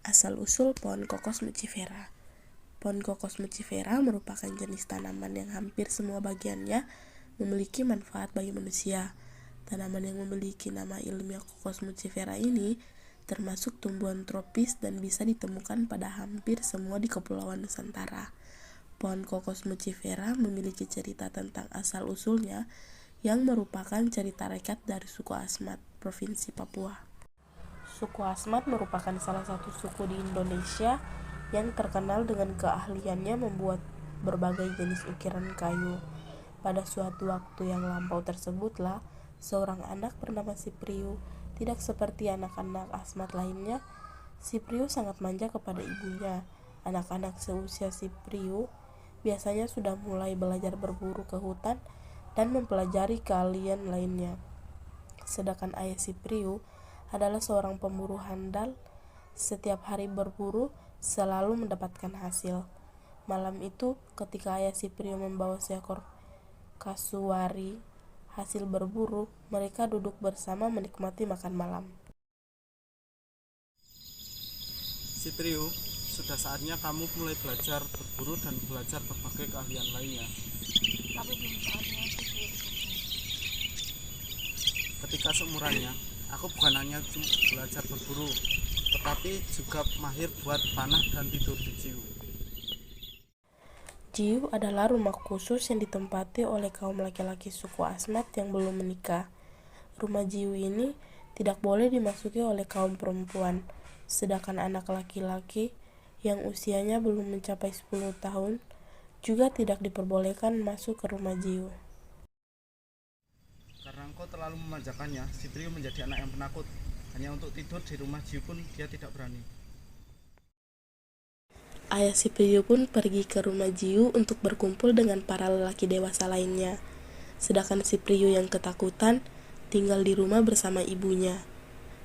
Asal-usul pohon kokos mucifera. Pohon kokos mucifera merupakan jenis tanaman yang hampir semua bagiannya memiliki manfaat bagi manusia. Tanaman yang memiliki nama ilmiah kokos mucifera ini termasuk tumbuhan tropis dan bisa ditemukan pada hampir semua di Kepulauan Nusantara. Pohon kokos mucifera memiliki cerita tentang asal-usulnya yang merupakan cerita rekat dari suku Asmat, Provinsi Papua. Suku Asmat merupakan salah satu suku di Indonesia yang terkenal dengan keahliannya membuat berbagai jenis ukiran kayu. Pada suatu waktu yang lampau tersebutlah, seorang anak bernama Sipriu. Tidak seperti anak-anak Asmat lainnya, Sipriu sangat manja kepada ibunya. Anak-anak seusia Sipriu biasanya sudah mulai belajar berburu ke hutan dan mempelajari keahlian lainnya. Sedangkan ayah Sipriu adalah seorang pemburu handal. Setiap hari berburu selalu mendapatkan hasil. Malam itu, ketika ayah Sipriu membawa seekor kasuari hasil berburu, mereka duduk bersama menikmati makan malam. Sipriu, sudah saatnya kamu mulai belajar berburu dan belajar berbagai keahlian lainnya. Tapi belum saatnya Sipriu. Ketika seumurannya, aku bukan hanya belajar berburu, tetapi juga mahir buat panah dan tidur di jiu. Jiu adalah rumah khusus yang ditempati oleh kaum laki-laki suku Asmat yang belum menikah. Rumah Jiu ini tidak boleh dimasuki oleh kaum perempuan, sedangkan anak laki-laki yang usianya belum mencapai 10 tahun juga tidak diperbolehkan masuk ke rumah Jiu. Karena engkau terlalu memanjakannya, Sipriu menjadi anak yang penakut. Hanya untuk tidur di rumah jiu pun dia tidak berani. Ayah Sipriu pun pergi ke rumah Jiu untuk berkumpul dengan para lelaki dewasa lainnya. Sedangkan Sipriu yang ketakutan tinggal di rumah bersama ibunya.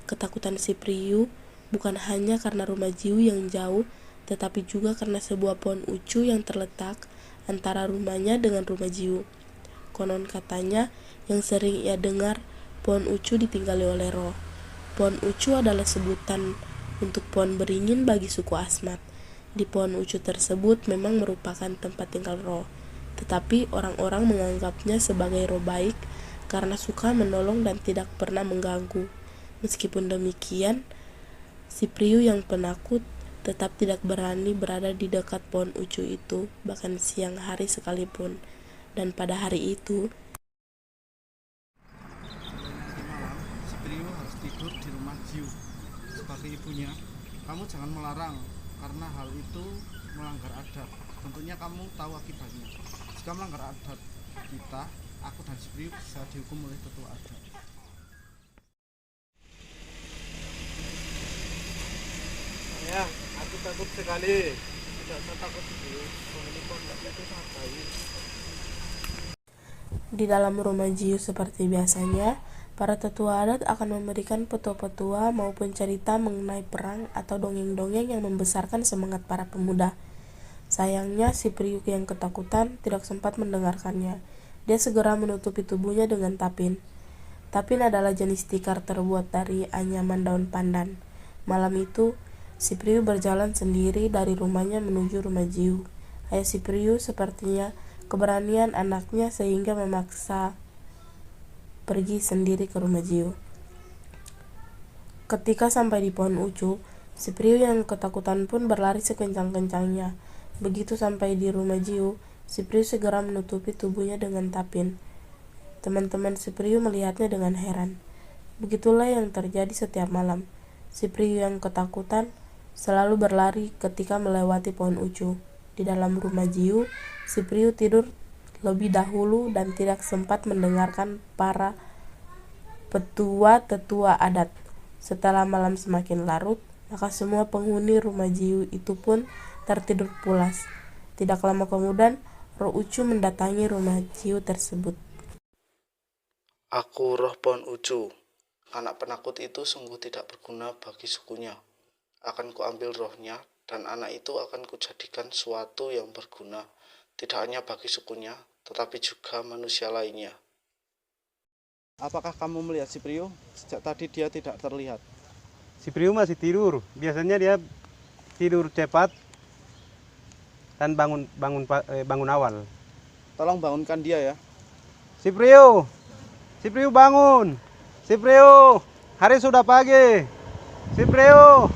Ketakutan Sipriu bukan hanya karena rumah Jiu yang jauh, tetapi juga karena sebuah pohon ucu yang terletak antara rumahnya dengan rumah Jiu. Konon katanya, yang sering ia dengar, pohon ucu ditinggali oleh roh. Pohon ucu adalah sebutan untuk pohon beringin bagi suku Asmat. Di pohon ucu tersebut memang merupakan tempat tinggal roh, tetapi orang-orang menganggapnya sebagai roh baik karena suka menolong dan tidak pernah mengganggu. Meskipun demikian, Sipriu yang penakut tetap tidak berani berada di dekat pohon ucu itu, bahkan siang hari sekalipun. Dan pada hari itu, Nanti malam, Sipriu harus tidur di rumah jiu. Sebagai ibunya, kamu jangan melarang, karena hal itu melanggar adat. Tentunya kamu tahu akibatnya. Jika melanggar adat kita, aku dan Sipriu bisa dihukum oleh tetua adat. Ya, aku takut sekali. Tidak usah takut dulu. Penghuni pondok itu sangat baik. di dalam rumah Jiu seperti biasanya, para tetua adat akan memberikan petua-petua maupun cerita mengenai perang atau dongeng-dongeng yang membesarkan semangat para pemuda. Sayangnya, si Priuk yang ketakutan tidak sempat mendengarkannya. Dia segera menutupi tubuhnya dengan tapin. Tapin adalah jenis tikar terbuat dari anyaman daun pandan. Malam itu, si Priu berjalan sendiri dari rumahnya menuju rumah Jiu. Ayah si Priu sepertinya keberanian anaknya sehingga memaksa pergi sendiri ke rumah Jiu. Ketika sampai di pohon ucu, si Priu yang ketakutan pun berlari sekencang-kencangnya. Begitu sampai di rumah Jiu, si Priu segera menutupi tubuhnya dengan tapin. Teman-teman si Priu melihatnya dengan heran. Begitulah yang terjadi setiap malam. Si Priu yang ketakutan selalu berlari ketika melewati pohon ucu. Di dalam rumah Jiu, si Priu tidur lebih dahulu dan tidak sempat mendengarkan para petua-tetua adat. Setelah malam semakin larut, maka semua penghuni rumah Jiu itu pun tertidur pulas. Tidak lama kemudian, roh ucu mendatangi rumah Jiu tersebut. Aku roh pohon ucu. Anak penakut itu sungguh tidak berguna bagi sukunya. Akan kuambil rohnya dan anak itu akan kujadikan suatu yang berguna, tidak hanya bagi sukunya, tetapi juga manusia lainnya. Apakah kamu melihat Sipriu? Sejak tadi dia tidak terlihat. Si Priu masih tidur. Biasanya dia tidur cepat dan bangun awal. Tolong bangunkan dia ya. Sipriu, Sipriu bangun. Sipriu, hari sudah pagi. Sipriu.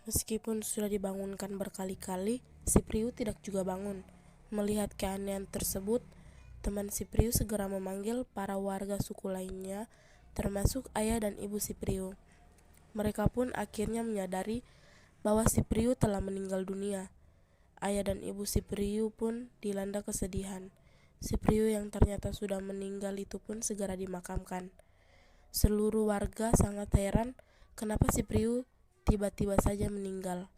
Meskipun sudah dibangunkan berkali-kali, Sipriu tidak juga bangun. Melihat keanehan tersebut, teman Sipriu segera memanggil para warga suku lainnya, termasuk ayah dan ibu Sipriu. Mereka pun akhirnya menyadari bahwa Sipriu telah meninggal dunia. Ayah dan ibu Sipriu pun dilanda kesedihan. Sipriu yang ternyata sudah meninggal itu pun segera dimakamkan. Seluruh warga sangat heran kenapa Sipriu tiba-tiba saja meninggal.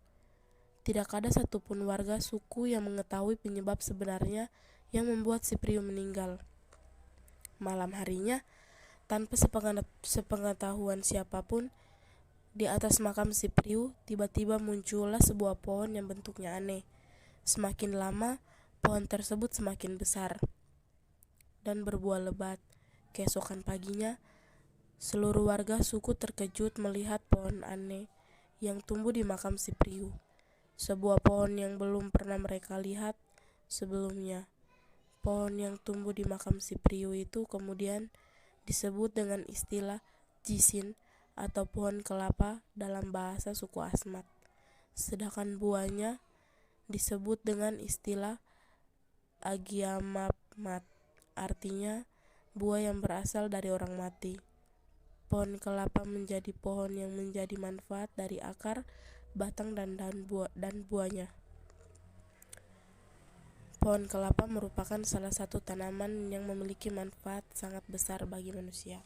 Tidak ada satupun warga suku yang mengetahui penyebab sebenarnya yang membuat Sipriu meninggal. Malam harinya, tanpa sepengetahuan siapapun, di atas makam Sipriu tiba-tiba muncullah sebuah pohon yang bentuknya aneh. Semakin lama, pohon tersebut semakin besar dan berbuah lebat. Keesokan paginya, seluruh warga suku terkejut melihat pohon aneh yang tumbuh di makam Sipriu. Sebuah pohon yang belum pernah mereka lihat sebelumnya. Pohon yang tumbuh di makam Sipriu itu kemudian disebut dengan istilah jisin atau pohon kelapa dalam bahasa suku Asmat. Sedangkan buahnya disebut dengan istilah agiamamat, artinya buah yang berasal dari orang mati. Pohon kelapa menjadi pohon yang menjadi manfaat dari akar, batang, dan buahnya. Pohon kelapa merupakan salah satu tanaman yang memiliki manfaat sangat besar bagi manusia.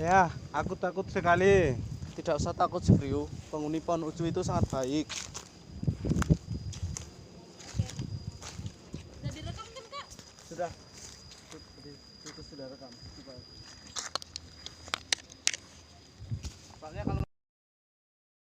Ayah, aku takut sekali. Tidak usah takut si Priu, penghuni pohon uju itu sangat baik. Udah direkam kan, Kak? Sudah, itu sudah rekam.